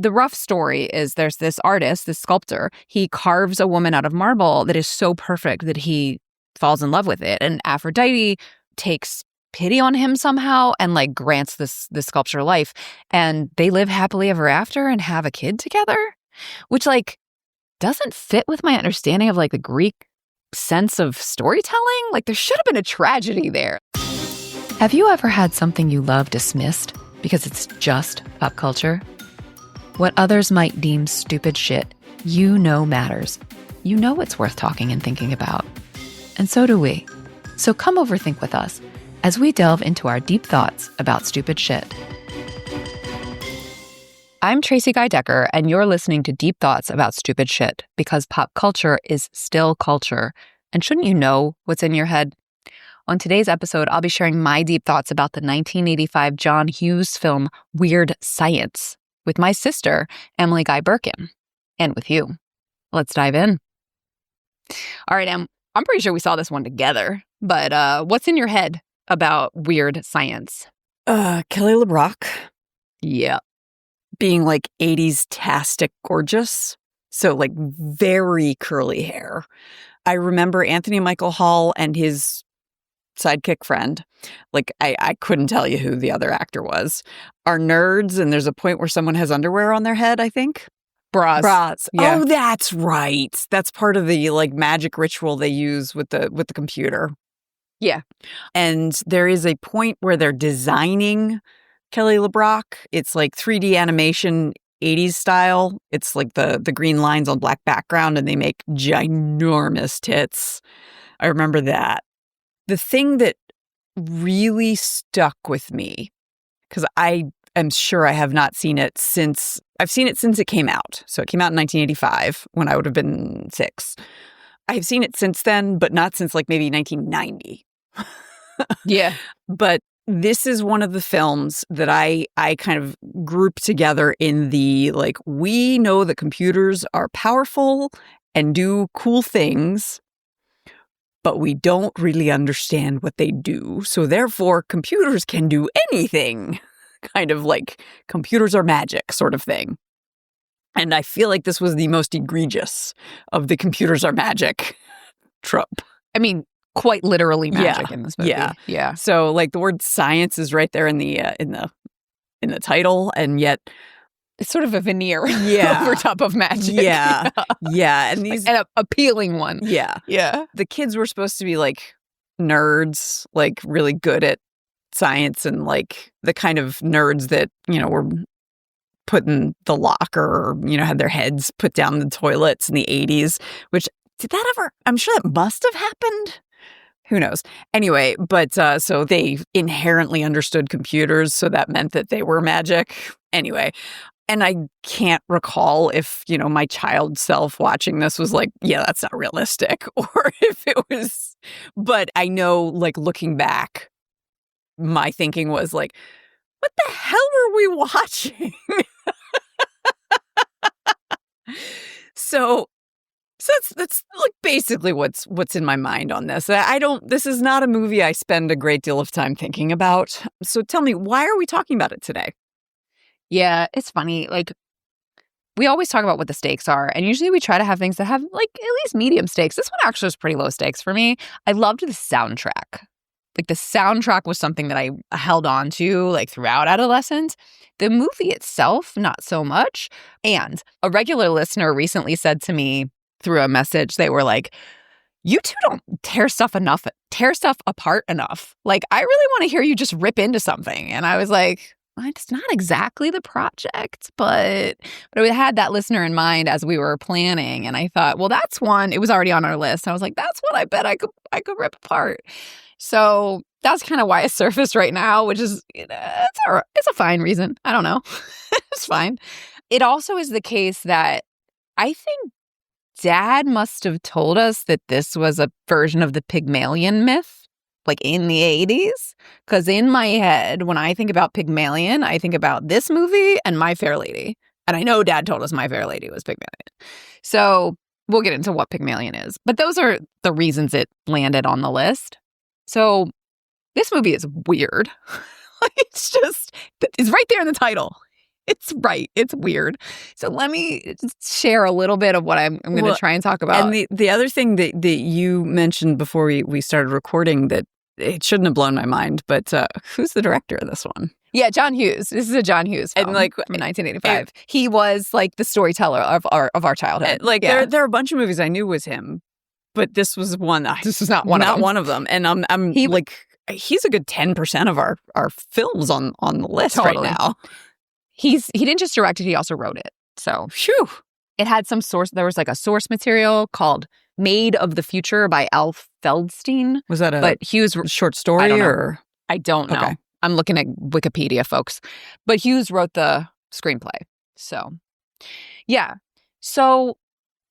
the rough story is there's this artist, this sculptor. He carves a woman out of marble that is so perfect that he falls in love with it. And Aphrodite takes pity on him somehow and like grants this sculpture life. And they live happily ever after and have a kid together, which like doesn't fit with my understanding of like the Greek sense of storytelling. Like there should have been a tragedy there. Have you ever had something you love dismissed because it's just pop culture? What others might deem stupid shit, you know matters. You know it's worth talking and thinking about. And so do we. So come overthink with us as we delve into our deep thoughts about stupid shit. I'm Tracie Decker, and you're listening to Deep Thoughts About Stupid Shit, because pop culture is still culture. And shouldn't you know what's in your head? On today's episode, I'll be sharing my deep thoughts about the 1985 John Hughes film Weird Science with my sister, Emily Guy Birkin, and with you. Let's dive in. All right, Em, I'm pretty sure we saw this one together, but what's in your head about Weird Science? Kelly LeBrock. Yeah. Being like 80s-tastic gorgeous. So like very curly hair. I remember Anthony Michael Hall and his sidekick friend. Like I couldn't tell you who the other actor was. Are nerds, and there's a point where someone has underwear on their head, I think. Bras. Yeah. Oh, that's right. That's part of the like magic ritual they use with the computer. Yeah. And there is a point where they're designing Kelly LeBrock. It's like 3D animation, 80s style. It's like the green lines on black background, and they make ginormous tits. I remember that. The thing that really stuck with me, because I am sure I have not seen it since, I've seen it since it came out. So it came out in 1985 when I would have been 6. I've seen it since then, but not since like maybe 1990. Yeah. But this is one of the films that I kind of group together in the, like, we know that computers are powerful and do cool things, but we don't really understand what they do. So therefore, computers can do anything. Kind of like computers are magic sort of thing. And I feel like this was the most egregious of the computers are magic trope. I mean, quite literally magic in this movie. Yeah. So like the word science is right there in the title, and yet it's sort of a veneer over top of magic. Yeah. And these like an appealing one. Yeah. The kids were supposed to be like nerds, like really good at science, and like the kind of nerds that, you know, were put in the locker, or, you know, had their heads put down the toilets in the 80s, which did that ever? I'm sure that must have happened. Who knows? Anyway, but so they inherently understood computers, so that meant that they were magic. Anyway, and I can't recall if, you know, my child self watching this was like, yeah, that's not realistic, or if it was, but I know, like, looking back, my thinking was like, what the hell were we watching? So that's like basically what's in my mind on this. This is not a movie I spend a great deal of time thinking about. So tell me, why are we talking about it today? Yeah, it's funny. Like, we always talk about what the stakes are, and usually we try to have things that have like at least medium stakes. This one actually was pretty low stakes for me. I loved the soundtrack. Like, the soundtrack was something that I held on to like throughout adolescence. The movie itself, not so much. And a regular listener recently said to me through a message, they were like, you two don't tear stuff apart enough. Like, I really want to hear you just rip into something. And I was like, well, it's not exactly the project, but I had that listener in mind as we were planning. And I thought, well, that's one. It was already on our list. I was like, that's one I bet I could rip apart. So that's kind of why it surfaced right now, which is, you know, it's a fine reason. I don't know. It's fine. It also is the case that I think Dad must have told us that this was a version of the Pygmalion myth, like in the 80s. Because in my head, when I think about Pygmalion, I think about this movie and My Fair Lady. And I know Dad told us My Fair Lady was Pygmalion. So we'll get into what Pygmalion is. But those are the reasons it landed on the list. So this movie is weird. It's right there in the title. It's right. It's weird. So let me share a little bit of what I'm going to try and talk about. And the other thing that you mentioned before we started recording that it shouldn't have blown my mind, but who's the director of this one? Yeah, John Hughes. This is a John Hughes film, and like from 1985. He was like the storyteller of our childhood. Like there are a bunch of movies I knew was him, but this was one. This was not one of them. And I'm he's a good 10% of our films on the list right now. He didn't just direct it; he also wrote it. So, phew. It had some source. There was like a source material called "Made of the Future" by Al Feldstein. Was that a Hughes short story or I don't know. Okay. I'm looking at Wikipedia, folks. But Hughes wrote the screenplay. So, yeah. So,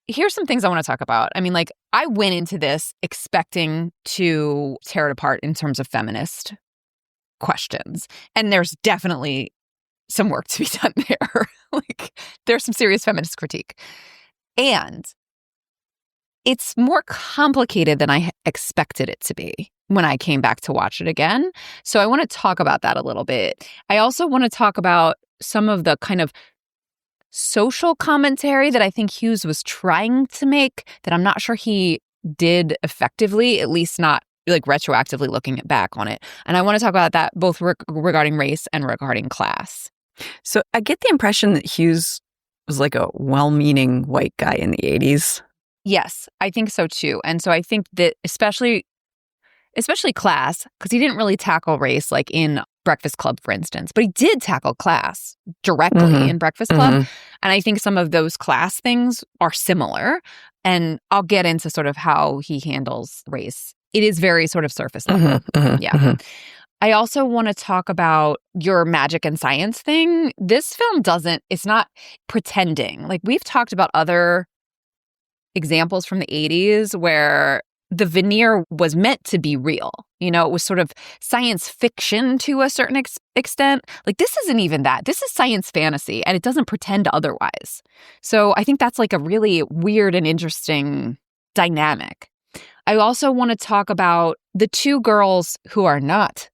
here's some things I want to talk about. I mean, like, I went into this expecting to tear it apart in terms of feminist questions. And there's definitely some work to be done there. Like, there's some serious feminist critique. And it's more complicated than I expected it to be when I came back to watch it again. So I want to talk about that a little bit. I also want to talk about some of the kind of social commentary that I think Hughes was trying to make that I'm not sure he did effectively, at least not like retroactively looking back on it. And I want to talk about that both regarding race and regarding class. So I get the impression that Hughes was like a well-meaning white guy in the 80s. Yes, I think so too. And so I think that especially class, because he didn't really tackle race like in Breakfast Club, for instance, but he did tackle class directly in Breakfast Club. And I think some of those class things are similar. And I'll get into sort of how he handles race. It is very sort of surface level. I also want to talk about your magic and science thing. This film it's not pretending. Like, we've talked about other examples from the 80s where the veneer was meant to be real. You know, it was sort of science fiction to a certain extent. Like, this isn't even that. This is science fantasy, and it doesn't pretend otherwise. So I think that's like a really weird and interesting dynamic. I also want to talk about the two girls who are not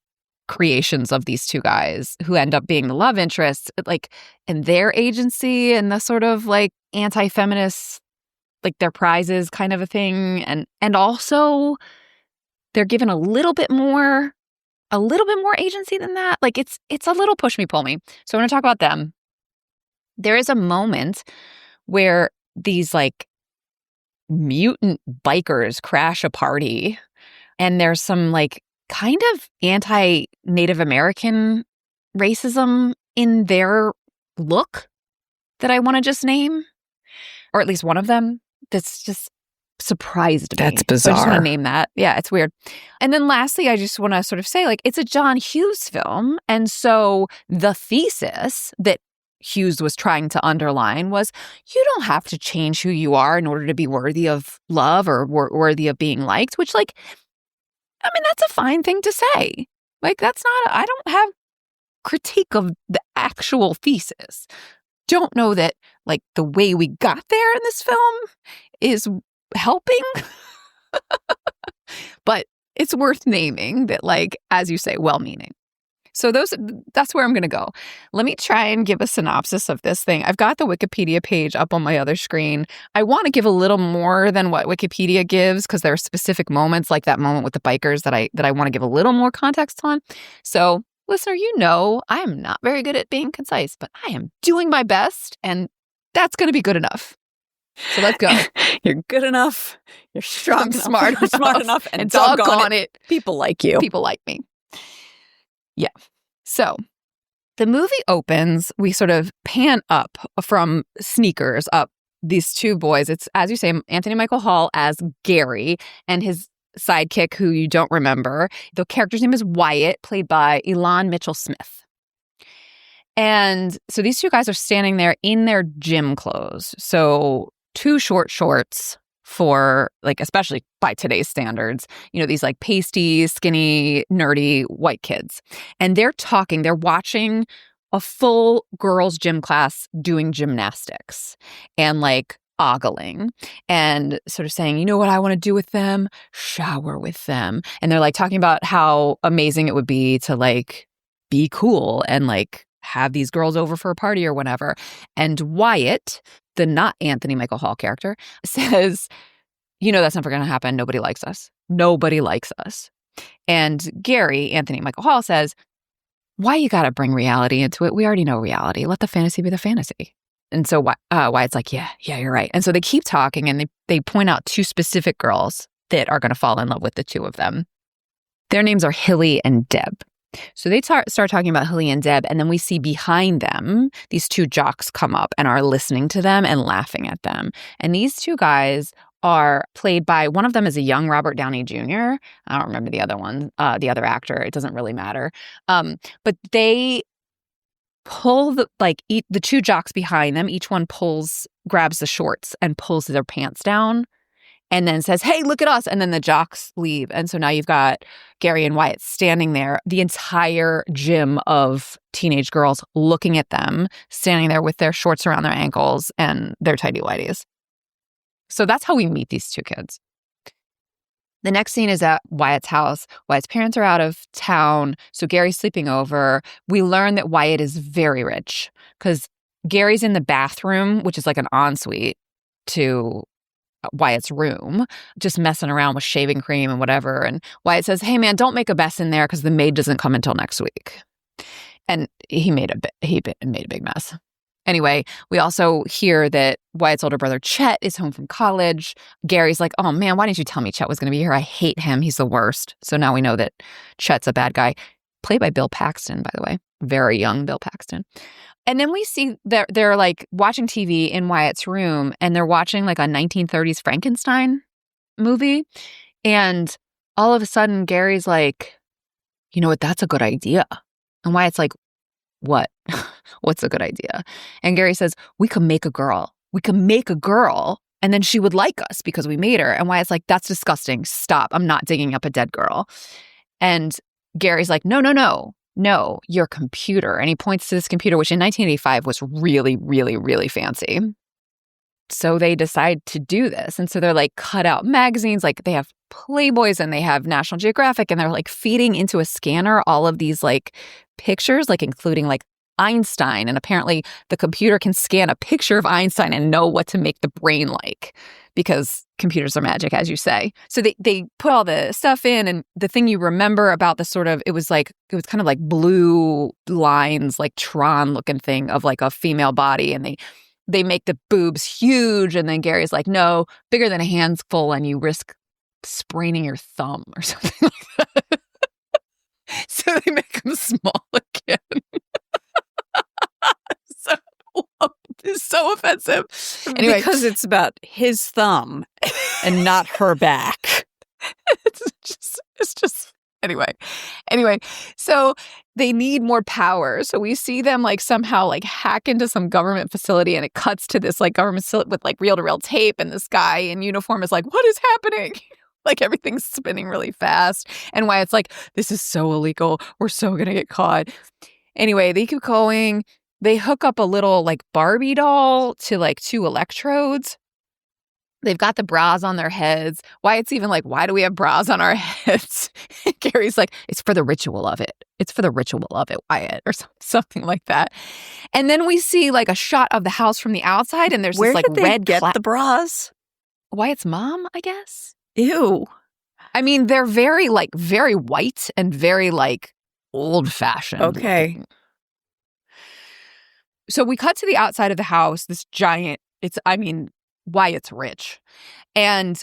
creations of these two guys who end up being the love interests, like, in their agency and the sort of like anti-feminist, like their prizes kind of a thing. And also they're given a little bit more agency than that. Like, it's a little push me, pull me. So I want to talk about them. There is a moment where these like mutant bikers crash a party, and there's some like kind of anti-Native American racism in their look that I want to just name, or at least one of them that's just surprised me. That's bizarre. So I just want to name that. Yeah, it's weird. And then lastly, I just want to sort of say, like, it's a John Hughes film. And so the thesis that Hughes was trying to underline was, you don't have to change who you are in order to be worthy of love or worthy of being liked, which, like, I mean, that's a fine thing to say. Like, I don't have critique of the actual thesis. Don't know that, like, the way we got there in this film is helping. But it's worth naming that, like, as you say, well-meaning. So that's where I'm going to go. Let me try and give a synopsis of this thing. I've got the Wikipedia page up on my other screen. I want to give a little more than what Wikipedia gives because there are specific moments, like that moment with the bikers, that I want to give a little more context on. So, listener, you know I am not very good at being concise, but I am doing my best, and that's going to be good enough. So let's go. You're good enough. You're strong, smart enough, and doggone it. People like you. People like me. Yeah. So the movie opens, we sort of pan up from sneakers up these two boys. It's, as you say, Anthony Michael Hall as Gary and his sidekick, who you don't remember. The character's name is Wyatt, played by Ilan Mitchell-Smith. And so these two guys are standing there in their gym clothes. So two short shorts for, like, especially by today's standards, you know, these like pasty, skinny, nerdy white kids. And they're watching a full girls' gym class doing gymnastics and like ogling and sort of saying, you know what I want to do with them? Shower with them. And they're like talking about how amazing it would be to like be cool and like have these girls over for a party or whatever. And Wyatt, the not Anthony Michael Hall character, says, that's never going to happen. Nobody likes us. Nobody likes us. And Gary, Anthony Michael Hall, says, why you got to bring reality into it? We already know reality. Let the fantasy be the fantasy. And so Wyatt's like, yeah, you're right. And so they keep talking and they point out 2 specific girls that are going to fall in love with the 2 of them. Their names are Hilly and Deb. So they start talking about Hilly and Deb, and then we see behind them, these 2 jocks come up and are listening to them and laughing at them. And these 2 guys are played by, one of them is a young Robert Downey Jr. I don't remember the other one, the other actor. It doesn't really matter. But they pull the 2 jocks behind them. Each one grabs the shorts and pulls their pants down and then says, hey, look at us. And then the jocks leave. And so now you've got Gary and Wyatt standing there, the entire gym of teenage girls looking at them, standing there with their shorts around their ankles and their tighty whities. So that's how we meet these 2 kids. The next scene is at Wyatt's house. Wyatt's parents are out of town, so Gary's sleeping over. We learn that Wyatt is very rich because Gary's in the bathroom, which is like an ensuite to Wyatt's room, just messing around with shaving cream and whatever. And Wyatt says, hey, man, don't make a mess in there because the maid doesn't come until next week. And he made a big mess. Anyway, we also hear that Wyatt's older brother, Chet, is home from college. Gary's like, oh, man, why didn't you tell me Chet was going to be here? I hate him. He's the worst. So now we know that Chet's a bad guy. Played by Bill Paxton, by the way. Very young Bill Paxton. And then we see they're like watching TV in Wyatt's room, and they're watching like a 1930s Frankenstein movie. And all of a sudden, Gary's like, you know what? That's a good idea. And Wyatt's like, what? What's a good idea? And Gary says, we could make a girl. We could make a girl, and then she would like us because we made her. And Wyatt's like, that's disgusting. Stop. I'm not digging up a dead girl. And Gary's like, no, your computer. And he points to this computer, which in 1985 was really, really, really fancy. So they decide to do this. And so they're like cut out magazines, like they have Playboys and they have National Geographic, and they're like feeding into a scanner all of these like pictures, like including like Einstein. And apparently the computer can scan a picture of Einstein and know what to make the brain like, because computers are magic, as you say. So they put all the stuff in, and the thing you remember about the sort of, it was kind of like blue lines, like Tron looking thing of like a female body, and they make the boobs huge, and then Gary's like, no, bigger than a handful, and you risk spraining your thumb or something like that. So they make them small again. It's so offensive. Anyway, because it's about his thumb and not her back. it's just anyway. So they need more power. So we see them like somehow like hack into some government facility, and it cuts to this like government facility with like reel-to-reel tape, and this guy in uniform is like, what is happening? Like everything's spinning really fast. And Wyatt's like, this is so illegal. We're so going to get caught. Anyway, they keep going. They hook up a little like Barbie doll to like 2 electrodes. They've got the bras on their heads. Wyatt's even like, why do we have bras on our heads? Gary's like, it's for the ritual of it. It's for the ritual of it, Wyatt, or something like that. And then we see like a shot of the house from the outside, and there's Where this like did they red get the bras? Wyatt's mom, I guess. Ew. I mean, they're very white and very like old-fashioned. Okay. So we cut to the outside of the house, this giant, Wyatt's rich. And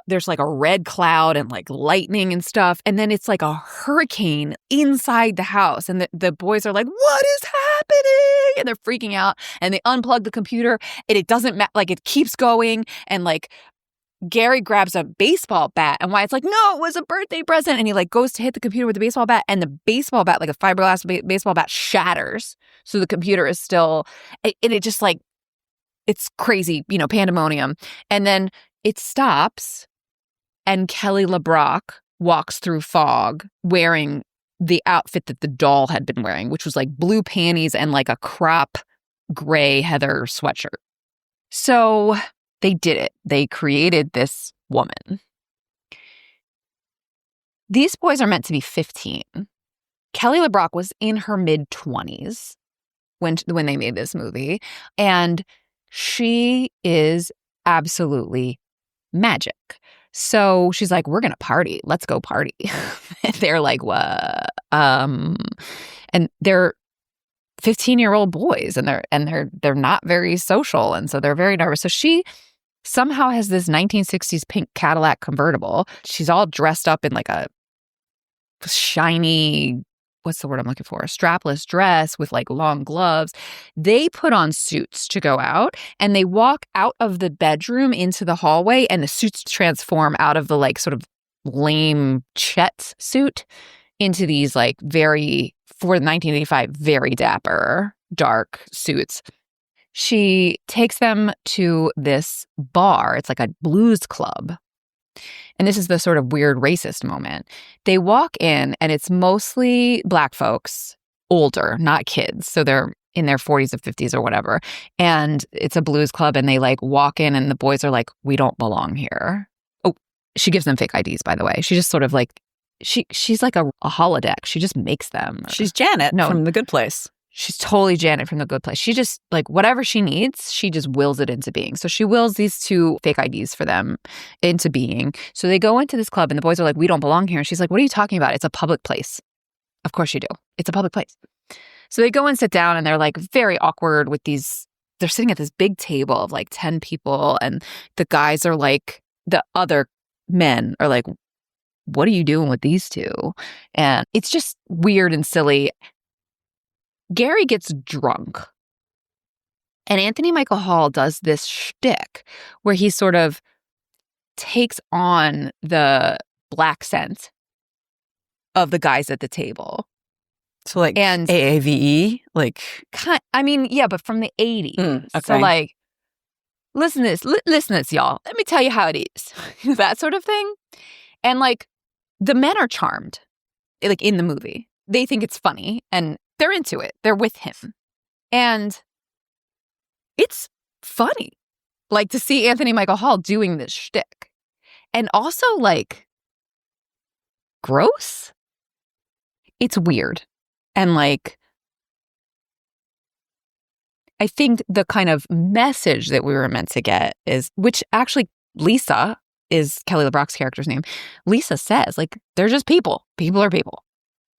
there's like a red cloud and like lightning and stuff. And then it's like a hurricane inside the house. And the boys are like, what is happening? And they're freaking out. And they unplug the computer, and it doesn't matter. Like it keeps going. And like Gary grabs a baseball bat, and Wyatt's like, no, it was a birthday present. And he like goes to hit the computer with the baseball bat, and the baseball bat, like a fiberglass baseball bat, shatters. So the computer is still, and it just like, it's crazy, pandemonium. And then it stops, and Kelly LeBrock walks through fog wearing the outfit that the doll had been wearing, which was like blue panties and like a crop gray heather sweatshirt. So they did it. They created this woman. These boys are meant to be 15. Kelly LeBrock was in her mid-20s. when they made this movie. And she is absolutely magic. So she's like, we're going to party. Let's go party. And they're like, what? And they're 15-year-old boys, and they're not very social, and so they're very nervous. So she somehow has this 1960s pink Cadillac convertible. She's all dressed up in like a shiny, what's the word I'm looking for? A strapless dress with like long gloves. They put on suits to go out, and they walk out of the bedroom into the hallway, and the suits transform out of the like sort of lame Chet suit into these like very, for 1985, very dapper, dark suits. She takes them to this bar. It's like a blues club. And this is the sort of weird racist moment. They walk in, and it's mostly Black folks, older, not kids. So they're in their 40s or 50s or whatever. And it's a blues club, and they like walk in, and the boys are like, we don't belong here. Oh, she gives them fake IDs, by the way. She just sort of like, she's like a holodeck. She just makes them. She's Janet from The Good Place. She's totally Janet from The Good Place. She just, like, whatever she needs, she just wills it into being. So she wills these 2 fake IDs for them into being. So they go into this club, and the boys are like, we don't belong here. And she's like, what are you talking about? It's a public place. Of course you do. It's a public place. So they go and sit down, and they're, like, very awkward with these. They're sitting at this big table of, like, 10 people. And the guys are like, the other men are like, what are you doing with these 2? And it's just weird and silly. Gary gets drunk, and Anthony Michael Hall does this shtick where he sort of takes on the Black scent of the guys at the table. So like and AAVE? Like, I mean, yeah, but from the 80s. Okay. So like, listen to this, y'all. Let me tell you how it is. That sort of thing. And like, the men are charmed, like in the movie. They think it's funny, and they're into it. They're with him. And it's funny, like, to see Anthony Michael Hall doing this shtick. And also, like, gross. It's weird. And, like, I think the kind of message that we were meant to get is, which actually Lisa is Kelly LeBrock's character's name. Lisa says, like, they're just people. People are people,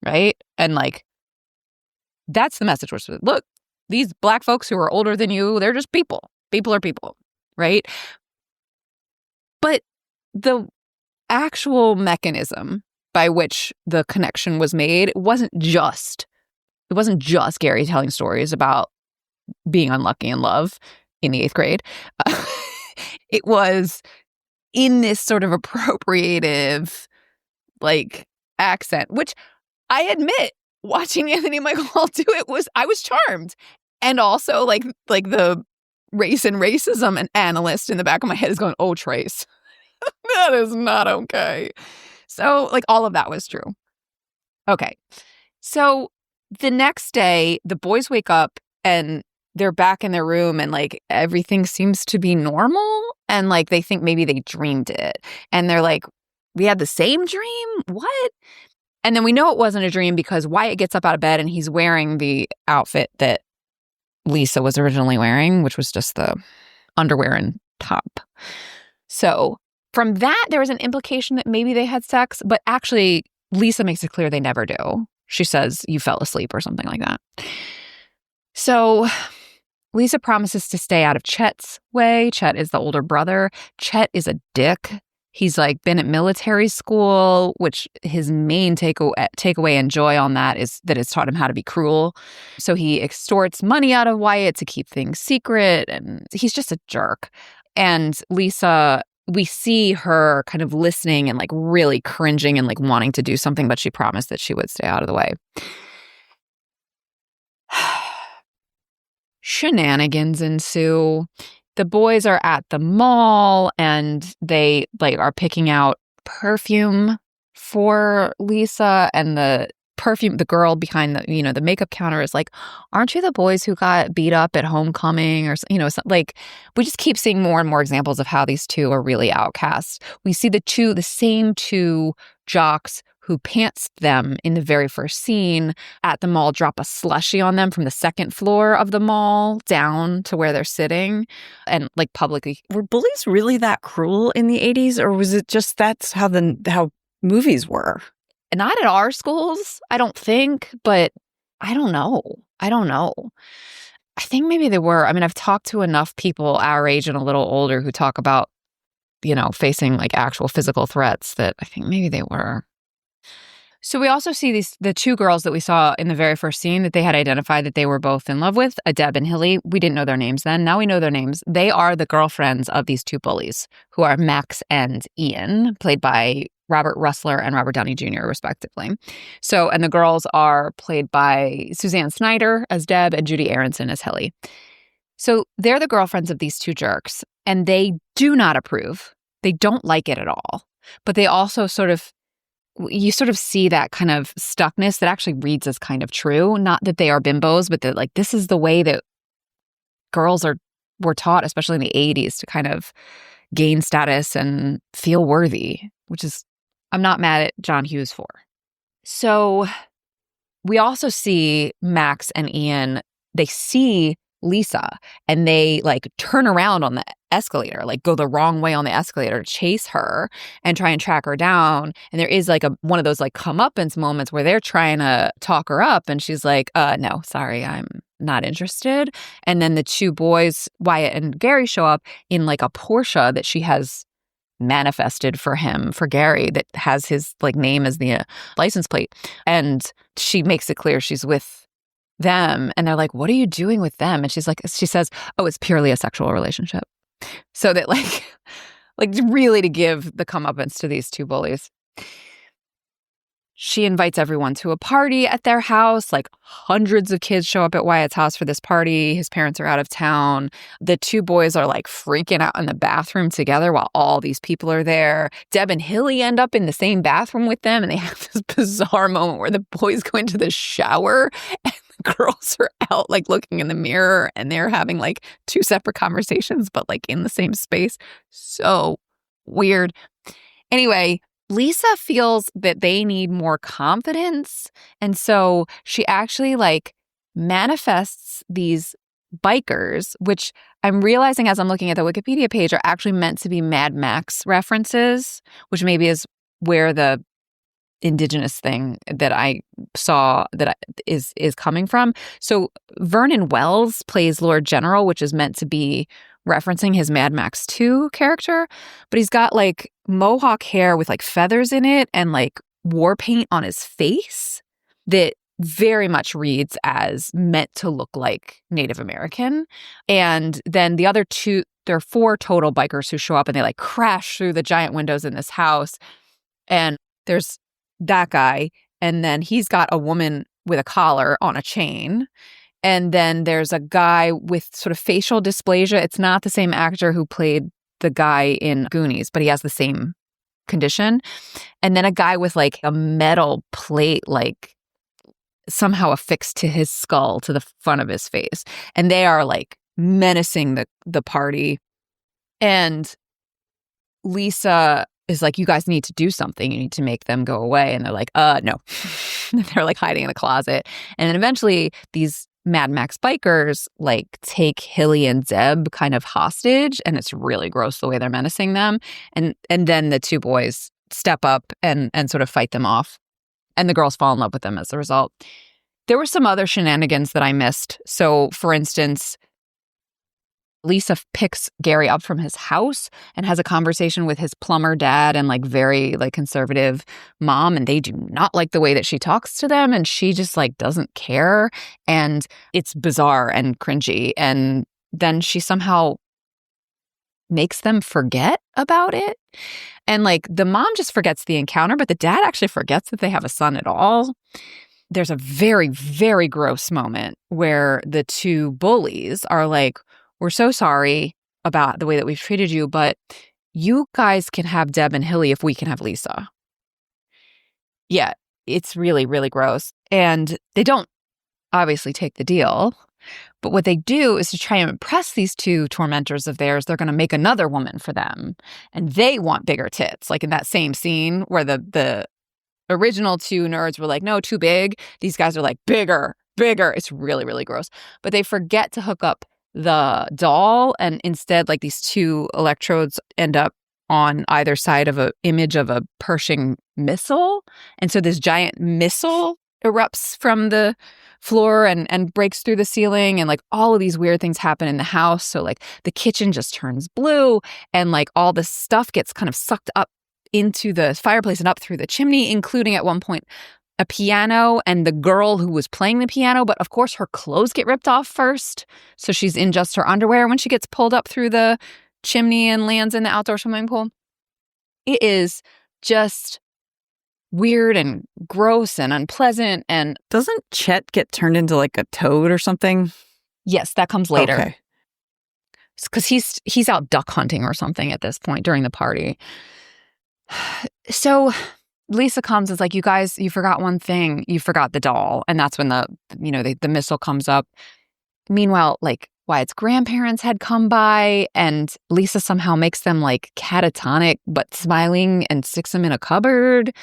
right? And, like, that's the message. Which, look, these Black folks who are older than you, they're just people. People are people, right? But the actual mechanism by which the connection was made, it wasn't just Gary telling stories about being unlucky in love in the 8th grade. It was in this sort of appropriative, like, accent, which I admit, watching Anthony Michael Hall do it I was charmed. And also, like the race and racism and analyst in the back of my head is going, oh, Trace, that is not okay. So, like, all of that was true. Okay. So the next day, the boys wake up and they're back in their room, and like everything seems to be normal, and like they think maybe they dreamed it, and they're like, we had the same dream? What? And then we know it wasn't a dream because Wyatt gets up out of bed and he's wearing the outfit that Lisa was originally wearing, which was just the underwear and top. So from that, there was an implication that maybe they had sex, but actually Lisa makes it clear they never do. She says, you fell asleep or something like that. So Lisa promises to stay out of Chet's way. Chet is the older brother. Chet is a dick. He's like been at military school, which his main takeaway and joy on that is that it's taught him how to be cruel. So he extorts money out of Wyatt to keep things secret, and he's just a jerk. And Lisa, we see her kind of listening and like really cringing and like wanting to do something, but she promised that she would stay out of the way. Shenanigans ensue. The boys are at the mall and they like are picking out perfume for Lisa, and the girl behind the makeup counter is like, aren't you the boys who got beat up at homecoming? Or, like, we just keep seeing more and more examples of how these two are really outcasts. We see the same two jocks who pants them in the very first scene at the mall, drop a slushie on them from the second floor of the mall down to where they're sitting and like publicly. Were bullies really that cruel in the 80s, or was it just that's how movies were? Not at our schools, I don't think, but I don't know. I think maybe they were. I mean, I've talked to enough people our age and a little older who talk about, facing like actual physical threats that I think maybe they were. So we also see the two girls that we saw in the very first scene that they had identified that they were both in love with, Deb and Hilly. We didn't know their names then. Now we know their names. They are the girlfriends of these two bullies, who are Max and Ian, played by Robert Russler and Robert Downey Jr., respectively. So, and the girls are played by Suzanne Snyder as Deb and Judy Aronson as Hilly. So they're the girlfriends of these two jerks, and they do not approve. They don't like it at all. But they also you sort of see that kind of stuckness that actually reads as kind of true. Not that they are bimbos, but that like this is the way that girls were taught, especially in the 80s, to kind of gain status and feel worthy, which is I'm not mad at John Hughes for. So we also see Max and Ian, they see Lisa and they like turn around on the escalator, like go the wrong way on the escalator, chase her and try and track her down. And there is like one of those like comeuppance moments where they're trying to talk her up and she's like, no, sorry, I'm not interested. And then the two boys, Wyatt and Gary, show up in like a Porsche that she has manifested for Gary, that has his like name as the license plate. And she makes it clear she's with them, and they're like, what are you doing with them? And she says, oh, it's purely a sexual relationship. So that like really to give the comeuppance to these two bullies. She invites everyone to a party at their house. Like hundreds of kids show up at Wyatt's house for this party. His parents are out of town. The two boys are like freaking out in the bathroom together while all these people are there. Deb and Hilly end up in the same bathroom with them, and they have this bizarre moment where the boys go into the shower and the girls are out like looking in the mirror, and they're having like two separate conversations, but like in the same space. So weird. Anyway, Lisa feels that they need more confidence. And so she actually like manifests these bikers, which I'm realizing as I'm looking at the Wikipedia page are actually meant to be Mad Max references, which maybe is where the indigenous thing that I saw that is coming from. So Vernon Wells plays Lord General, which is meant to be referencing his Mad Max 2 character, but he's got like mohawk hair with like feathers in it and like war paint on his face that very much reads as meant to look like Native American. And then the other two, there are four total bikers who show up and they like crash through the giant windows in this house. And there's that guy, and then he's got a woman with a collar on a chain. And then there's a guy with sort of facial dysplasia. It's not the same actor who played the guy in Goonies, but he has the same condition. And then a guy with like a metal plate, like somehow affixed to his skull, to the front of his face. And they are like menacing the party. And Lisa is like, you guys need to do something. You need to make them go away. And they're like, no. They're like hiding in the closet. And then eventually these Mad Max bikers like take Hilly and Deb kind of hostage, and it's really gross the way they're menacing them. And then the two boys step up and sort of fight them off, and the girls fall in love with them as a result. There were some other shenanigans that I missed. So, for instance, Lisa picks Gary up from his house and has a conversation with his plumber dad and like very like conservative mom, and they do not like the way that she talks to them, and she just like doesn't care, and it's bizarre and cringy. And then she somehow makes them forget about it, and like the mom just forgets the encounter, but the dad actually forgets that they have a son at all. There's a very, very gross moment where the two bullies are like, we're so sorry about the way that we've treated you, but you guys can have Deb and Hilly if we can have Lisa. Yeah, it's really, really gross. And they don't obviously take the deal, but what they do is to try and impress these two tormentors of theirs. They're going to make another woman for them, and they want bigger tits. Like in that same scene where the original two nerds were like, no, too big. These guys are like, bigger, bigger. It's really, really gross. But they forget to hook up the doll, and instead, like, these two electrodes end up on either side of an image of a Pershing missile. And so this giant missile erupts from the floor and breaks through the ceiling, and like all of these weird things happen in the house. So like the kitchen just turns blue, and like all the stuff gets kind of sucked up into the fireplace and up through the chimney, including at one point a piano and the girl who was playing the piano. But of course her clothes get ripped off first, so she's in just her underwear when she gets pulled up through the chimney and lands in the outdoor swimming pool. It is just weird and gross and unpleasant. And doesn't Chet get turned into like a toad or something? Yes, that comes later. Okay. Because he's out duck hunting or something at this point during the party. So Lisa comes and is like, you guys, you forgot one thing. You forgot the doll. And that's when the missile comes up. Meanwhile, like, Wyatt's grandparents had come by, and Lisa somehow makes them like catatonic but smiling and sticks them in a cupboard.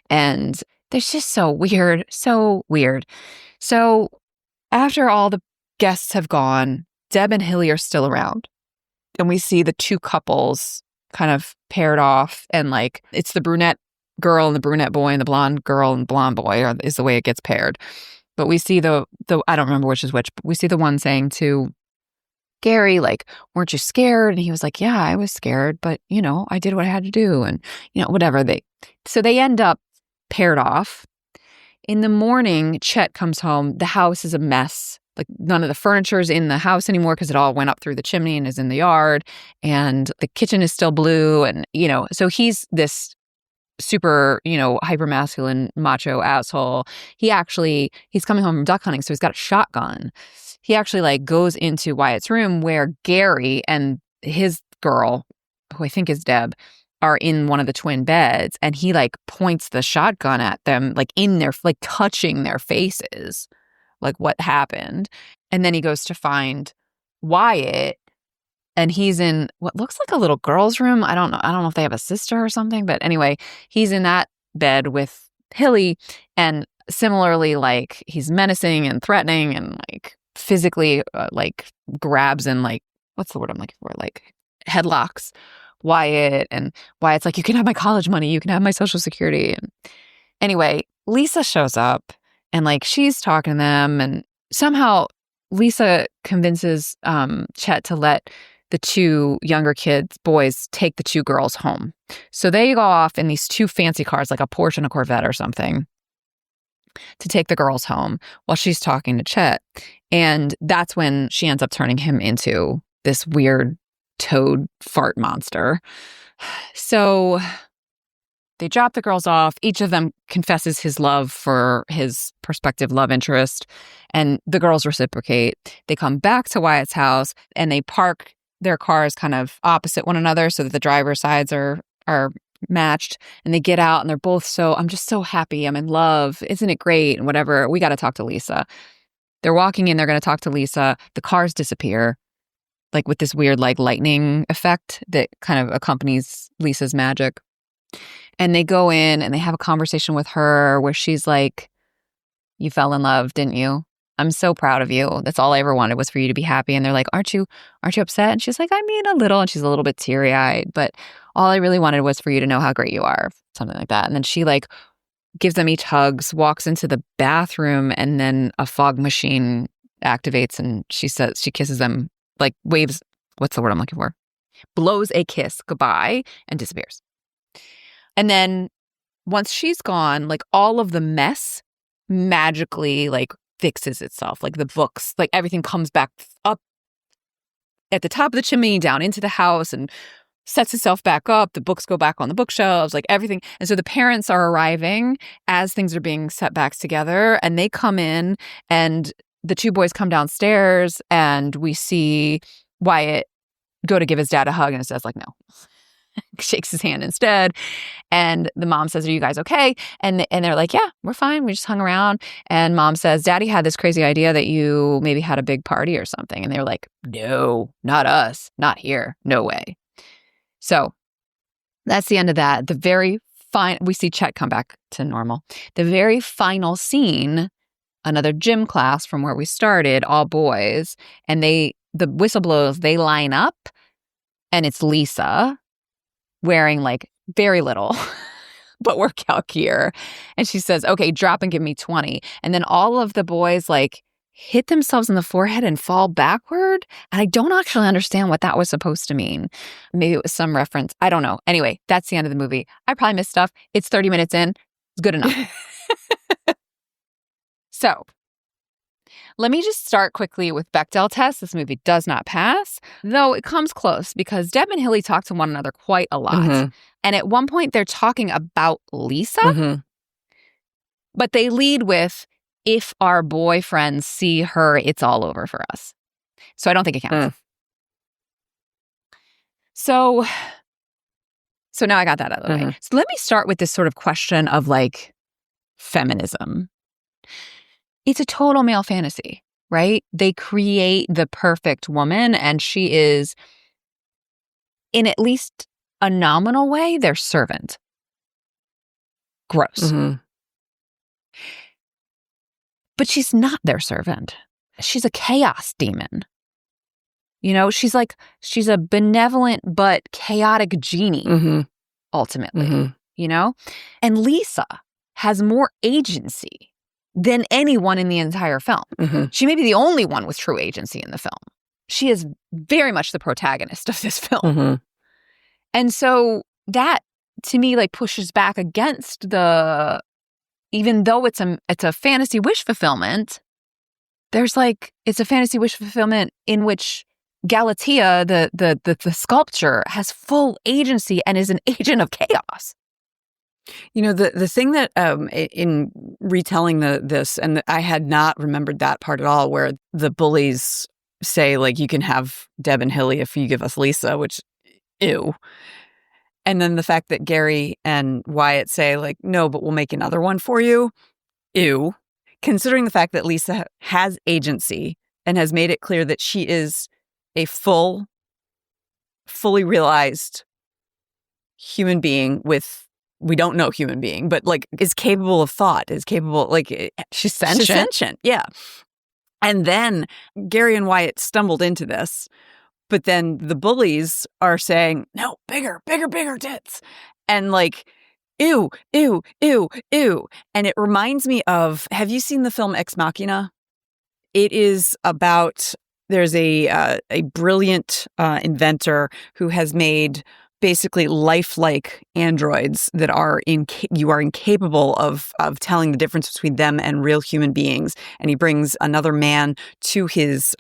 And they're just so weird, so weird. So after all the guests have gone, Deb and Hilly are still around. And we see the two couples kind of paired off, and like it's the brunette girl and the brunette boy, and the blonde girl and blonde boy is the way it gets paired. But we see the I don't remember which is which, but we see the one saying to Gary, like, weren't you scared? And he was like, yeah, I was scared, but you know, I did what I had to do, and you know, whatever. So they end up paired off. In the morning, Chet comes home. The house is a mess. Like, none of the furniture is in the house anymore because it all went up through the chimney and is in the yard. And the kitchen is still blue. And, you know, so he's this super, you know, hyper masculine macho asshole. He's coming home from duck hunting, so he's got a shotgun. He actually like goes into Wyatt's room where Gary and his girl, who I think is Deb, are in one of the twin beds, and he like points the shotgun at them, like in their, like touching their faces, like what happened. And then he goes to find Wyatt, and he's in what looks like a little girl's room. I don't know if they have a sister or something, but anyway, he's in that bed with Hilly, and similarly, like, he's menacing and threatening and like physically like grabs and like, what's the word I'm looking for? Like headlocks Wyatt, and Wyatt's like, you can have my college money, you can have my Social Security. And anyway, Lisa shows up, and like she's talking to them, and somehow Lisa convinces Chet to let the two younger boys take the two girls home. So they go off in these two fancy cars, like a Porsche and a Corvette or something, to take the girls home while she's talking to Chet. And that's when she ends up turning him into this weird toad fart monster. So they drop the girls off. Each of them confesses his love for his prospective love interest, and the girls reciprocate. They come back to Wyatt's house, and they park their cars kind of opposite one another so that the driver's sides are matched. And they get out, and they're both I'm just so happy. I'm in love. Isn't it great? And whatever. We got to talk to Lisa. They're walking in. They're going to talk to Lisa. The cars disappear, like with this weird like lightning effect that kind of accompanies Lisa's magic. And they go in and they have a conversation with her where she's like, you fell in love, didn't you? I'm so proud of you. That's all I ever wanted was for you to be happy. And they're like, aren't you upset? And she's like, I mean, a little. And she's a little bit teary-eyed, but all I really wanted was for you to know how great you are. Something like that. And then she like gives them each hugs, walks into the bathroom, and then a fog machine activates, and she kisses them, like waves, what's the word I'm looking for? Blows a kiss goodbye and disappears. And then once she's gone, like all of the mess magically like fixes itself. Like the books, like everything comes back up at the top of the chimney, down into the house, and sets itself back up. The books go back on the bookshelves, like everything. And so the parents are arriving as things are being set back together, and they come in, and the two boys come downstairs, and we see Wyatt go to give his dad a hug, and his dad's like, no. Shakes his hand instead. And the mom says, are you guys okay? And they're like, yeah, we're fine. We just hung around. And mom says, Daddy had this crazy idea that you maybe had a big party or something. And they were like, no, not us. Not here. No way. So that's the end of that. The very we see Chet come back to normal. The very final scene, another gym class from where we started, all boys, and the whistle blows, they line up, and it's Lisa wearing like very little but workout gear. And she says, okay, drop and give me 20. And then all of the boys like hit themselves in the forehead and fall backward. And I don't actually understand what that was supposed to mean. Maybe it was some reference. I don't know. Anyway, that's the end of the movie. I probably missed stuff. It's 30 minutes in. It's good enough. So let me just start quickly with Bechdel test. This movie does not pass, though it comes close because Deb and Hilly talk to one another quite a lot. Mm-hmm. And at one point, they're talking about Lisa, but they lead with, if our boyfriends see her, it's all over for us. So I don't think it counts. So now I got that out of the way. So let me start with this sort of question of like feminism. It's a total male fantasy, right? They create the perfect woman, and she is, in at least a nominal way, their servant. Gross. But she's not their servant. She's a chaos demon. You know, she's a benevolent but chaotic genie, ultimately, you know? And Lisa has more agency than anyone in the entire film. She may be the only one with true agency in the film. She is very much the protagonist of this film. And so that, to me, like pushes back against even though it's a fantasy wish fulfillment, it's a fantasy wish fulfillment in which Galatea, the sculptor, has full agency and is an agent of chaos. You know, the thing that in retelling this, and I had not remembered that part at all, where the bullies say, like, you can have Deb and Hilly if you give us Lisa, which, ew. And then the fact that Gary and Wyatt say, like, no, but we'll make another one for you, ew. Considering the fact that Lisa has agency and has made it clear that she is a fully realized human being with, we don't know human being, but like is capable of thought, is capable, like she's sentient. Yeah. And then Gary and Wyatt stumbled into this, but then the bullies are saying, no, bigger tits. And like, ew, ew, ew, ew. And it reminds me of, have you seen the film Ex Machina? It is about, there's a brilliant inventor who has made basically lifelike androids that are you are incapable of telling the difference between them and real human beings. And he brings another man to his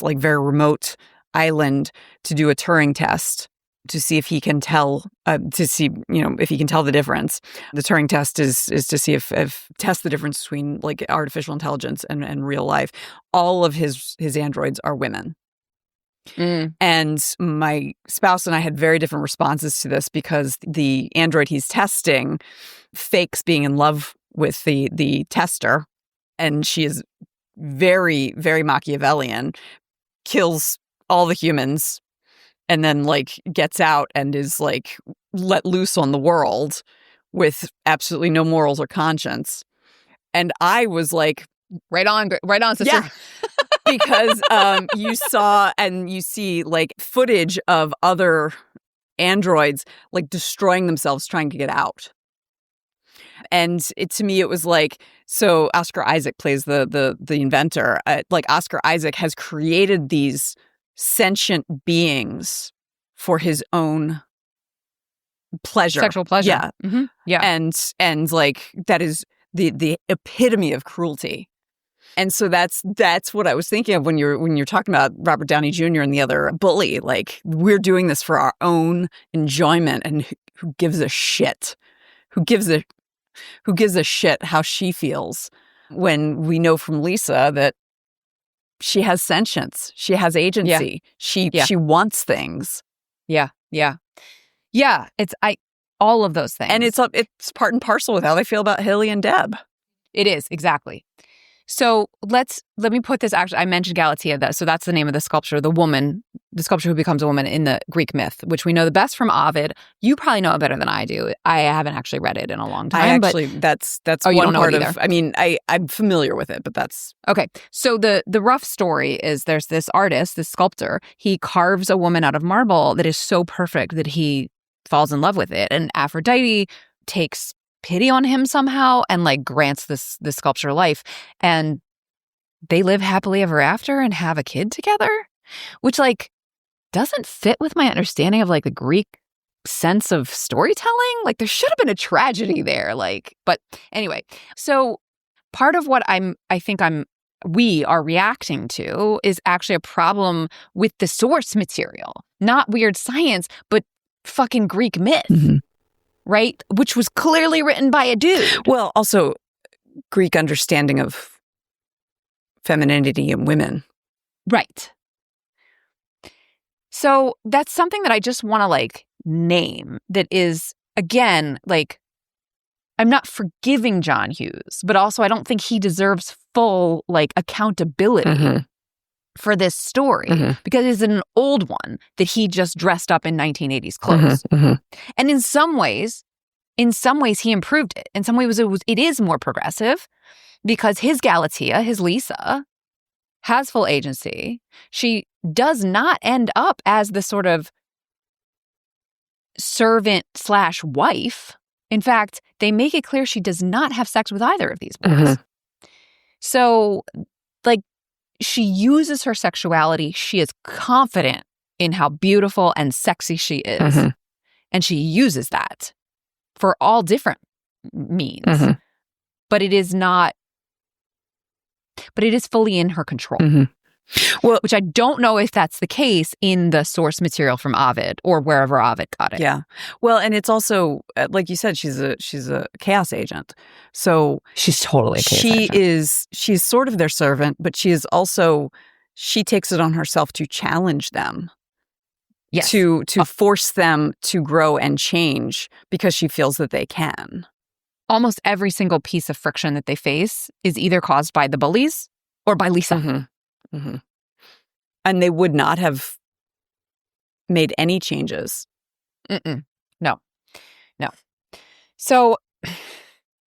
like very remote island to do a Turing test to see if he can tell if he can tell the difference. The Turing test is to see if test the difference between like artificial intelligence and real life. All of his androids are women. And my spouse and I had very different responses to this because the android he's testing fakes being in love with the tester, and she is very, very Machiavellian, kills all the humans, and then like gets out and is like let loose on the world with absolutely no morals or conscience. And I was like, right on, sister. Yeah. Because you saw and you see like footage of other androids like destroying themselves trying to get out. And to me, it was like, so Oscar Isaac plays the inventor. Like Oscar Isaac has created these sentient beings for his own pleasure, sexual pleasure. Yeah, yeah, and like that is the epitome of cruelty. And so that's what I was thinking of when you're talking about Robert Downey Jr. and the other bully. Like, we're doing this for our own enjoyment, and who gives a shit? Who gives a shit how she feels when we know from Lisa that she has sentience, she has agency, she wants things. Yeah. It's all of those things, and it's part and parcel with how they feel about Hilly and Deb. It is, exactly. So let me put this, actually, I mentioned Galatea, so that's the name of the sculpture, the sculpture who becomes a woman in the Greek myth, which we know the best from Ovid. You probably know it better than I do. I haven't actually read it in a long time. That's you one don't know part it of, I mean, I'm familiar with it, but that's. Okay. So the rough story is there's this artist, this sculptor, he carves a woman out of marble that is so perfect that he falls in love with it. And Aphrodite takes pity on him somehow and like grants this sculpture life, and they live happily ever after and have a kid together, which like doesn't fit with my understanding of like the Greek sense of storytelling. Like there should have been a tragedy there, like, but anyway. So part of what we are reacting to is actually a problem with the source material, not weird science, but fucking Greek myth. Mm-hmm. Right? Which was clearly written by a dude. Well, also Greek understanding of femininity in women. Right. So that's something that I just want to like name that is, again, like, I'm not forgiving John Hughes, but also I don't think he deserves full like accountability for this story because it's an old one that he just dressed up in 1980s clothes. And in some ways he improved it. In some ways it is more progressive because his Galatea, his Lisa, has full agency. She does not end up as the sort of servant/wife. In fact, they make it clear she does not have sex with either of these boys. So, like, she uses her sexuality. She is confident in how beautiful and sexy she is. And she uses that for all different means. But it is not, but it is fully in her control. Well, which I don't know if that's the case in the source material from Ovid or wherever Ovid got it. Yeah. Well, and it's also, like you said, she's a chaos agent. So she's totally a chaos agent. She's sort of their servant, but she takes it on herself to challenge them. Yes. To force them to grow and change because she feels that they can. Almost every single piece of friction that they face is either caused by the bullies or by Lisa. And they would not have made any changes. No. So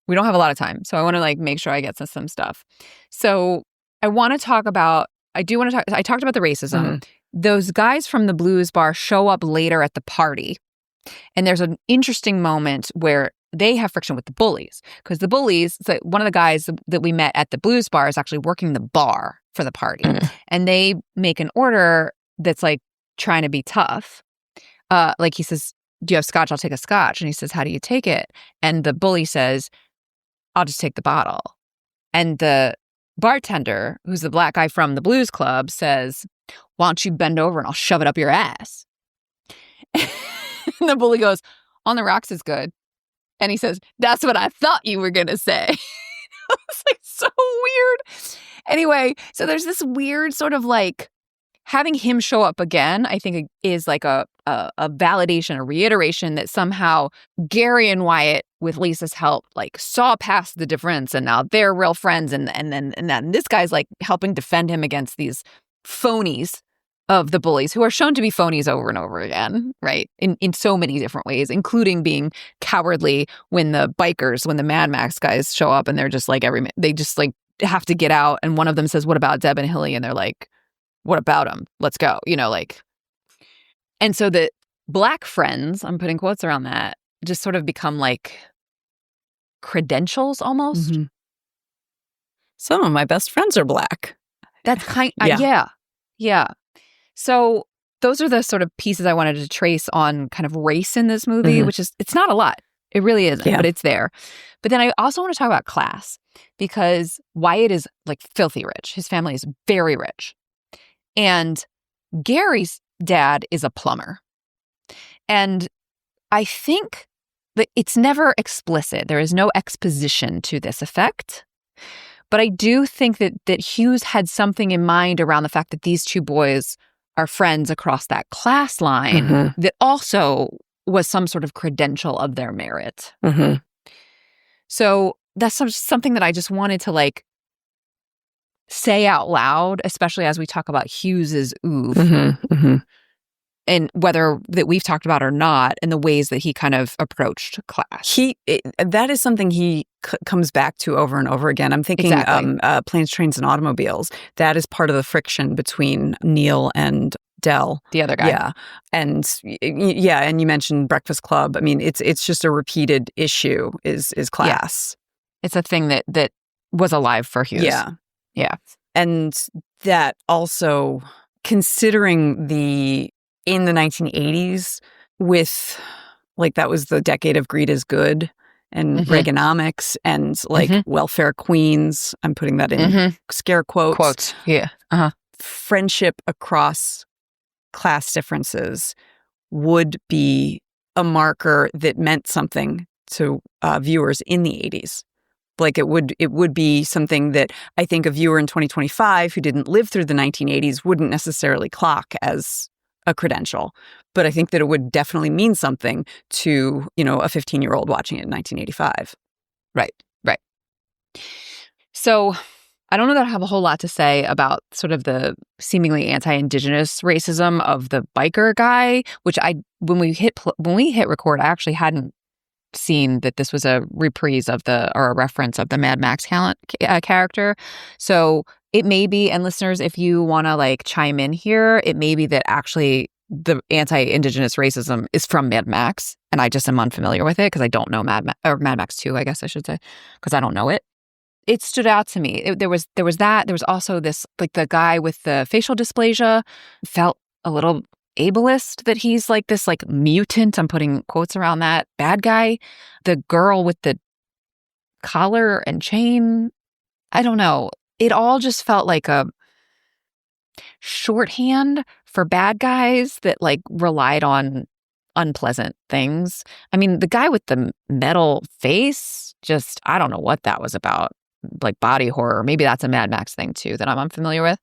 we don't have a lot of time. So I want to like make sure I get to some stuff. So I talked about the racism. Those guys from the blues bar show up later at the party. And there's an interesting moment where they have friction with the bullies. Because the bullies, so one of the guys that we met at the blues bar is actually working the bar for the party. And they make an order that's like trying to be tough. Like he says, do you have scotch? I'll take a scotch. And he says, how do you take it? And the bully says, I'll just take the bottle. And the bartender, who's the black guy from the blues club, says, why don't you bend over and I'll shove it up your ass? And the bully goes, on the rocks is good. And he says, that's what I thought you were going to say. It's like so weird. Anyway, so there's this weird sort of like having him show up again, I think is like a validation, a reiteration that somehow Gary and Wyatt, with Lisa's help, like saw past the difference and now they're real friends. And then this guy's like helping defend him against these phonies of the bullies who are shown to be phonies over and over again, right? In so many different ways, including being cowardly when the Mad Max guys show up and they're just like they just like have to get out. And one of them says, what about Deb and Hilly? And they're like, what about them? Let's go, like. And so the black friends, I'm putting quotes around that, just sort of become like credentials almost. Some of my best friends are black. That's yeah. So those are the sort of pieces I wanted to trace on kind of race in this movie, which is, it's not a lot. It really isn't, but it's there. But then I also want to talk about class because Wyatt is like filthy rich. His family is very rich. And Gary's dad is a plumber. And I think that it's never explicit. There is no exposition to this effect. But I do think that Hughes had something in mind around the fact that these two boys are friends across that class line that also was some sort of credential of their merit. So that's something that I just wanted to like say out loud, especially as we talk about Hughes's oof. And whether that we've talked about or not, and the ways that he kind of approached class. That is something he comes back to over and over again. I'm thinking Planes, Trains, and Automobiles. That is part of the friction between Neil and Del. The other guy. Yeah. And and you mentioned Breakfast Club. I mean, it's just a repeated issue is class. Yeah. It's a thing that was alive for Hughes. Yeah. Yeah. And that also, considering in the 1980s, with like that was the decade of greed is good and Reaganomics and like welfare queens. I'm putting that in scare quotes. Yeah. Friendship across class differences would be a marker that meant something to viewers in the 80s. Like it would be something that I think a viewer in 2025 who didn't live through the 1980s wouldn't necessarily clock as a credential. But I think that it would definitely mean something to, a 15-year-old watching it in 1985. Right. So I don't know that I have a whole lot to say about sort of the seemingly anti-Indigenous racism of the biker guy, which when we hit record, I actually hadn't seen that this was a reprise of or a reference of the Mad Max character. So it may be, and listeners, if you want to like chime in here, it may be that actually the anti-Indigenous racism is from Mad Max, and I just am unfamiliar with it because I don't know Mad Max 2, I guess I should say, because I don't know it. It stood out to me. There was that. There was also this, like the guy with the facial dysplasia felt a little ableist, that he's like this like mutant, I'm putting quotes around that, bad guy. The girl with the collar and chain, I don't know. It all just felt like a shorthand for bad guys that like relied on unpleasant things. I mean, the guy with the metal face, just, I don't know what that was about. Like body horror. Maybe that's a Mad Max thing too that I'm unfamiliar with.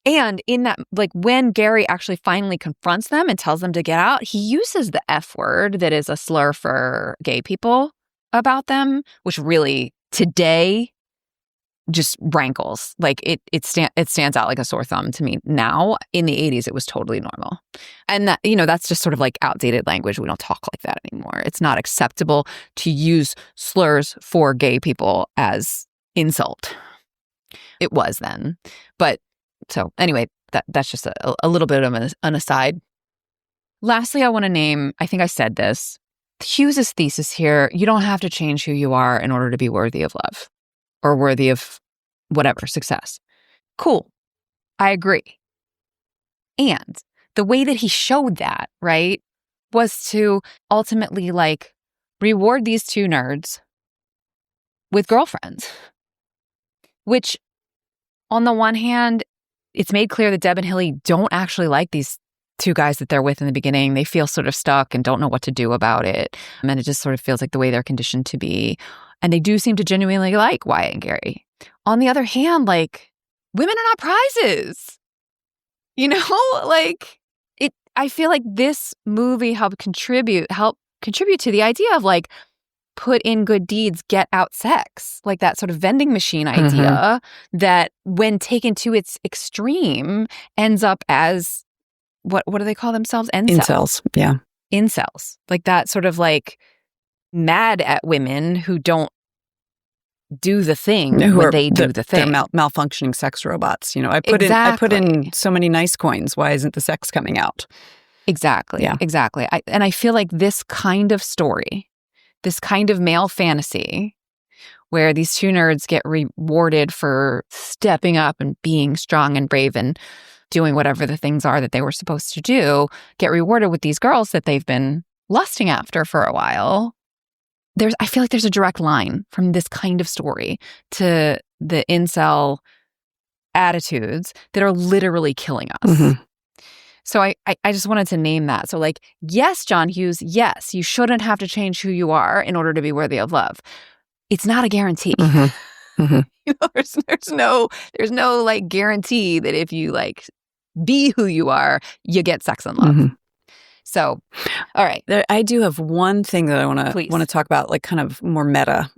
And in that, like when Gary actually finally confronts them and tells them to get out, he uses the F word that is a slur for gay people about them, which really today just rankles. Like it stands out like a sore thumb to me now. In the 80s, it was totally normal. And that, that's just sort of like outdated language. We don't talk like that anymore. It's not acceptable to use slurs for gay people as insult. It was then. But so anyway, that's just a little bit of an aside. Lastly, I want to name, I think I said this, Hughes's thesis here: you don't have to change who you are in order to be worthy of love or worthy of whatever, success. Cool. I agree. And the way that he showed that, right, was to ultimately like reward these two nerds with girlfriends, which on the one hand, it's made clear that Deb and Hilly don't actually like these two guys that they're with in the beginning. They feel sort of stuck and don't know what to do about it. And it just sort of feels like the way they're conditioned to be. And they do seem to genuinely like Wyatt and Gary. On the other hand, like, women are not prizes. Like I feel like this movie helped contribute to the idea of like, put in good deeds, get out sex, like that sort of vending machine idea that when taken to its extreme ends up as what do they call themselves? Incels. Yeah. Incels. Like that sort of like mad at women who don't do the thing when they do the thing. They're malfunctioning sex robots. I put in so many nice coins. Why isn't the sex coming out? Exactly. Yeah. Exactly. I feel like this kind of story, this kind of male fantasy where these two nerds get rewarded for stepping up and being strong and brave and doing whatever the things are that they were supposed to do, get rewarded with these girls that they've been lusting after for a while. I feel like there's a direct line from this kind of story to the incel attitudes that are literally killing us. So I just wanted to name that. So like, yes, John Hughes, yes, you shouldn't have to change who you are in order to be worthy of love. It's not a guarantee. There's no like guarantee that if you like be who you are, you get sex and love. So, all right. I do have one thing that I want to talk about, like kind of more meta,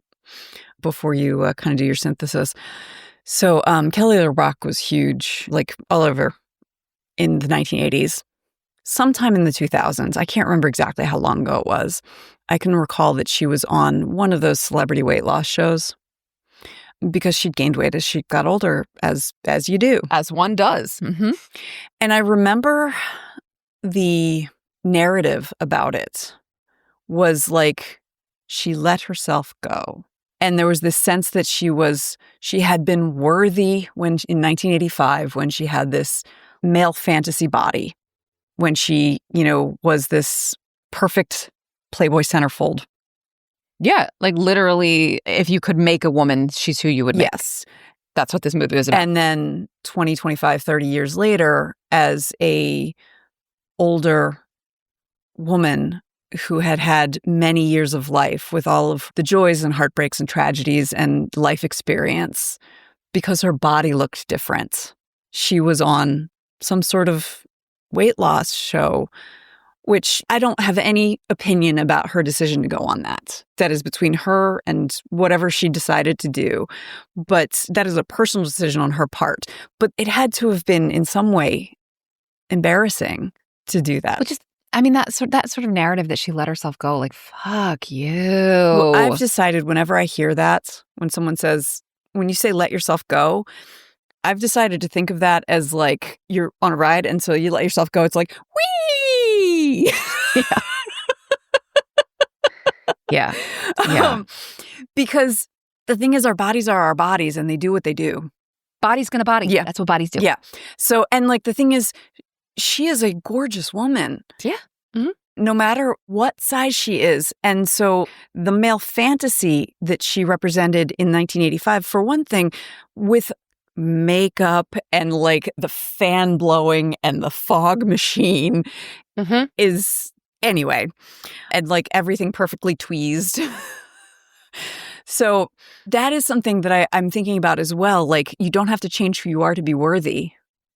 before you kind of do your synthesis. So Kelly LeBrock was huge, like all over in the 1980s. Sometime in the 2000s, I can't remember exactly how long ago it was. I can recall that she was on one of those celebrity weight loss shows because she'd gained weight as she got older, as you do. As one does. Mm-hmm. And I remember the narrative about it was like she let herself go. And there was this sense that she had been worthy when in 1985 when she had this male fantasy body, when she, was this perfect Playboy centerfold. Yeah, like literally, if you could make a woman, she's who you would make. Yes. That's what this movie is about. And then 20, 25, 30 years later, as a older woman who had had many years of life with all of the joys and heartbreaks and tragedies and life experience, because her body looked different, she was on some sort of weight loss show, which I don't have any opinion about her decision to go on that. That is between her and whatever she decided to do. But that is a personal decision on her part. But it had to have been in some way embarrassing to do that. Which is, that sort of narrative that she let herself go, like, fuck you. Well, I've decided whenever I hear that, when you say let yourself go, I've decided to think of that as like you're on a ride and so you let yourself go. It's like, whee! Yeah. Yeah. Because the thing is, our bodies are our bodies and they do what they do. Body's gonna body. Yeah. That's what bodies do. Yeah. So, and like the thing is, she is a gorgeous woman. Yeah. Mm-hmm. No matter what size she is. And so the male fantasy that she represented in 1985, for one thing, with makeup and like the fan blowing and the fog machine is anyway, and like everything perfectly tweezed. So that is something that I'm thinking about as well. Like, you don't have to change who you are to be worthy.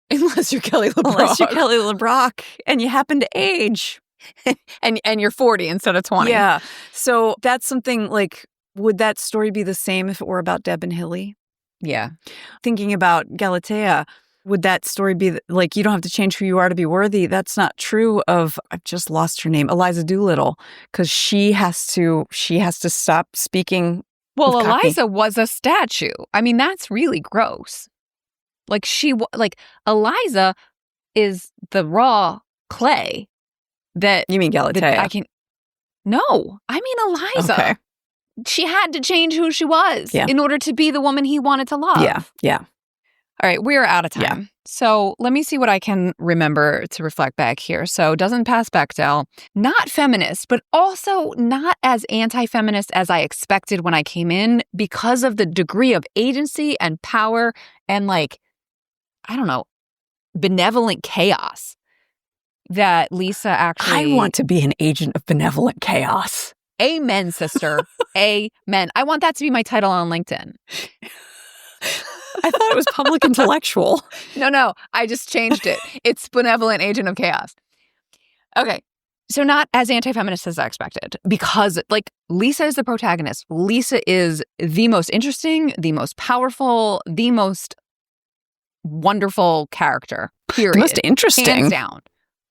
Unless you're Kelly LeBrock. Unless you're Kelly LeBrock and you happen to age. and you're 40 instead of 20. Yeah. So that's something like, would that story be the same if it were about Deb and Hilly? Yeah. Thinking about Galatea, would that story be like, you don't have to change who you are to be worthy? That's not true of, I've just lost her name, Eliza Doolittle, because she has to stop speaking. Well, Eliza was a statue. That's really gross. Like Eliza is the raw clay that. You mean Galatea? No, Eliza. Okay. She had to change who she was in order to be the woman he wanted to love. Yeah, yeah. All right, we're out of time. Yeah. So let me see what I can remember to reflect back here. So doesn't pass Bechdel. Not feminist, but also not as anti-feminist as I expected when I came in because of the degree of agency and power and benevolent chaos that Lisa actually... I want to be an agent of benevolent chaos. Amen, sister. Amen. I want that to be my title on LinkedIn. I thought it was public intellectual. No. I just changed it. It's benevolent agent of chaos. Okay. So not as anti-feminist as I expected because Lisa is the protagonist. Lisa is the most interesting, the most powerful, the most wonderful character, period. The most interesting. Hands down.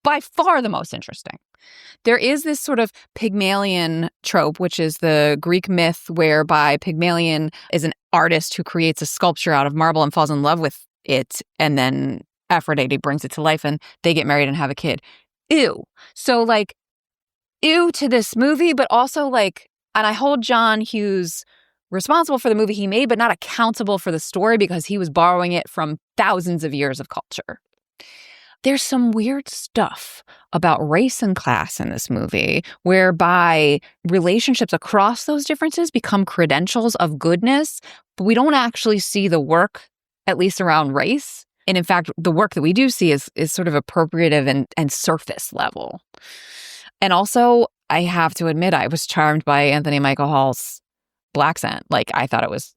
By far the most interesting. There is this sort of Pygmalion trope, which is the Greek myth whereby Pygmalion is an artist who creates a sculpture out of marble and falls in love with it, and then Aphrodite brings it to life and they get married and have a kid. Ew. So ew to this movie, but also and I hold John Hughes responsible for the movie he made, but not accountable for the story because he was borrowing it from thousands of years of culture. There's some weird stuff about race and class in this movie whereby relationships across those differences become credentials of goodness, but we don't actually see the work, at least around race. And in fact, the work that we do see is sort of appropriative and surface level. And also, I have to admit, I was charmed by Anthony Michael Hall's black scent. I thought it was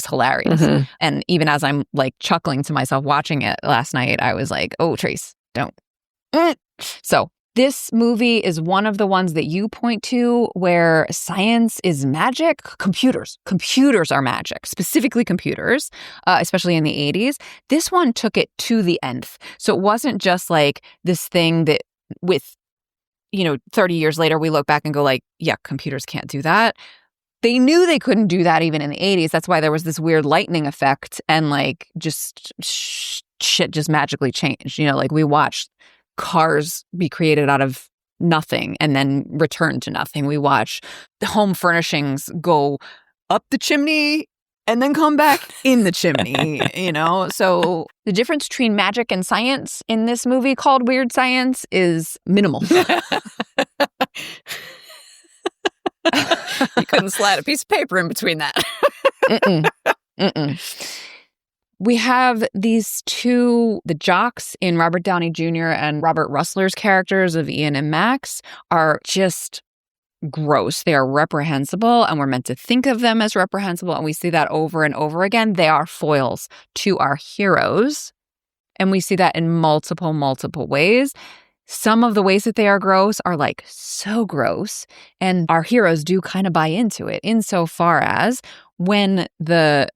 hilarious. Mm-hmm. And even as I'm chuckling to myself watching it last night, I was like, oh, Trace, don't. So This movie is one of the ones that you point to where science is magic. Computers are magic, specifically computers, especially in the 80s. This one took it to the nth. So it wasn't just like this thing that with, 30 years later, we look back and go like, yeah, computers can't do that. They knew they couldn't do that even in the 80s. That's why there was this weird lightning effect and like just shit just magically changed. Like we watched cars be created out of nothing and then return to nothing. We watch the home furnishings go up the chimney and then come back in the chimney, So the difference between magic and science in this movie called Weird Science is minimal. You couldn't slide a piece of paper in between that. We have these two, the jocks in Robert Downey Jr. and Robert Russler's characters of Ian and Max are just gross. They are reprehensible, and we're meant to think of them as reprehensible, and we see that over and over again. They are foils to our heroes, and we see that in multiple ways. Some of the ways that they are gross are like so gross, and our heroes do kind of buy into it insofar as when the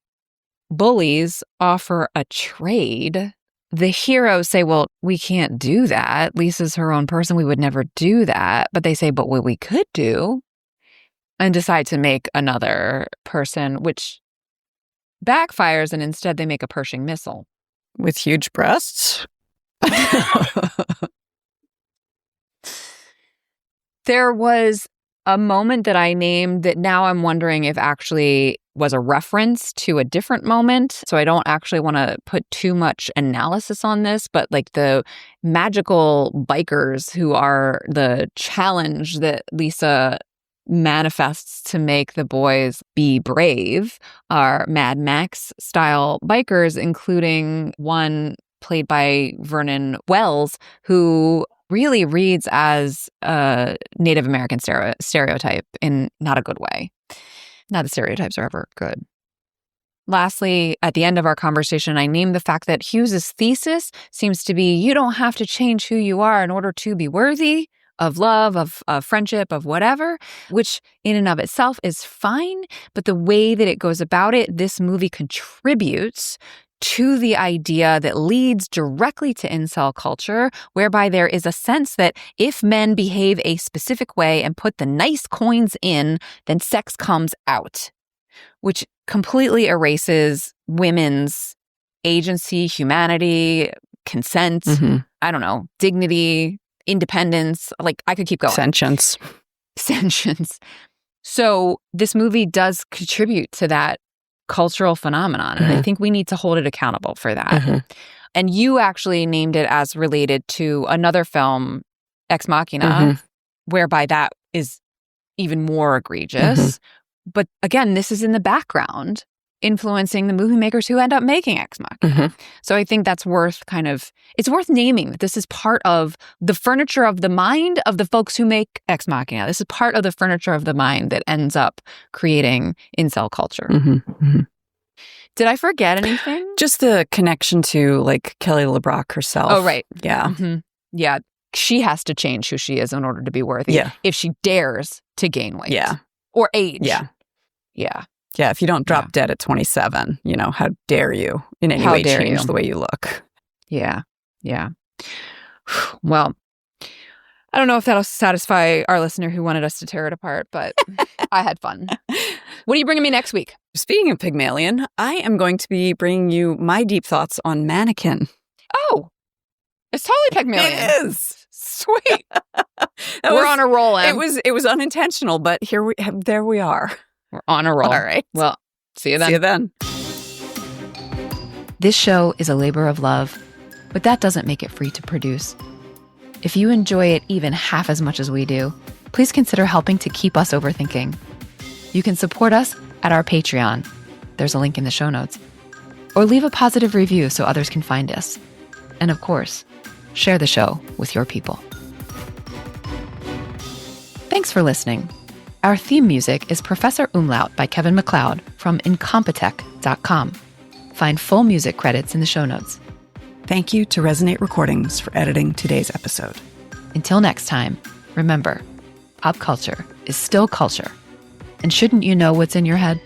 bullies offer a trade, the heroes say, well, we can't do that. Lisa's her own person. We would never do that. But they say, but what we could do, and decide to make another person, which backfires, and instead they make a Pershing missile. With huge breasts? There was a moment that I named that now I'm wondering if actually was a reference to a different moment. So I don't actually want to put too much analysis on this, but like the magical bikers who are the challenge that Lisa manifests to make the boys be brave are Mad Max style bikers, including one played by Vernon Wells, who really reads as a Native American stereotype in not a good way. Not that stereotypes are ever good. Lastly, at the end of our conversation, I named the fact that Hughes's thesis seems to be you don't have to change who you are in order to be worthy of love, of friendship, of whatever, which in and of itself is fine. But the way that it goes about it, this movie contributes to the idea that leads directly to incel culture, whereby there is a sense that if men behave a specific way and put the nice coins in, then sex comes out, which completely erases women's agency, humanity, consent, I don't know, dignity, independence. Like, I could keep going. Sentience. So this movie does contribute to that cultural phenomenon. And I think we need to hold it accountable for that. And you actually named it as related to another film, Ex Machina, whereby that is even more egregious. But again, this is in the background, influencing the movie makers who end up making Ex Machina. So I think that's worth it's worth naming that this is part of the furniture of the mind of the folks who make Ex Machina. This is part of the furniture of the mind that ends up creating incel culture. Did I forget anything? Just the connection to like Kelly LeBrock herself. Oh, right. Yeah. Yeah. She has to change who she is in order to be worthy. If she dares to gain weight. Or age. Yeah, if you don't drop dead at 27, how dare you in any way change the way you look? Yeah. Well, I don't know if that'll satisfy our listener who wanted us to tear it apart, but I had fun. What are you bringing me next week? Speaking of Pygmalion, I am going to be bringing you my deep thoughts on Mannequin. Oh, it's totally Pygmalion. It is. Sweet. We're on a roll, Em. It was unintentional, but there we are. We're on a roll. All right. Well, see you then. See you then. This show is a labor of love, but that doesn't make it free to produce. If you enjoy it even half as much as we do, please consider helping to keep us overthinking. You can support us at our Patreon. There's a link in the show notes. Or leave a positive review so others can find us. And of course, share the show with your people. Thanks for listening. Our theme music is Professor Umlaut by Kevin MacLeod from Incompetech.com. Find full music credits in the show notes. Thank you to Resonate Recordings for editing today's episode. Until next time, remember, pop culture is still culture. And shouldn't you know what's in your head?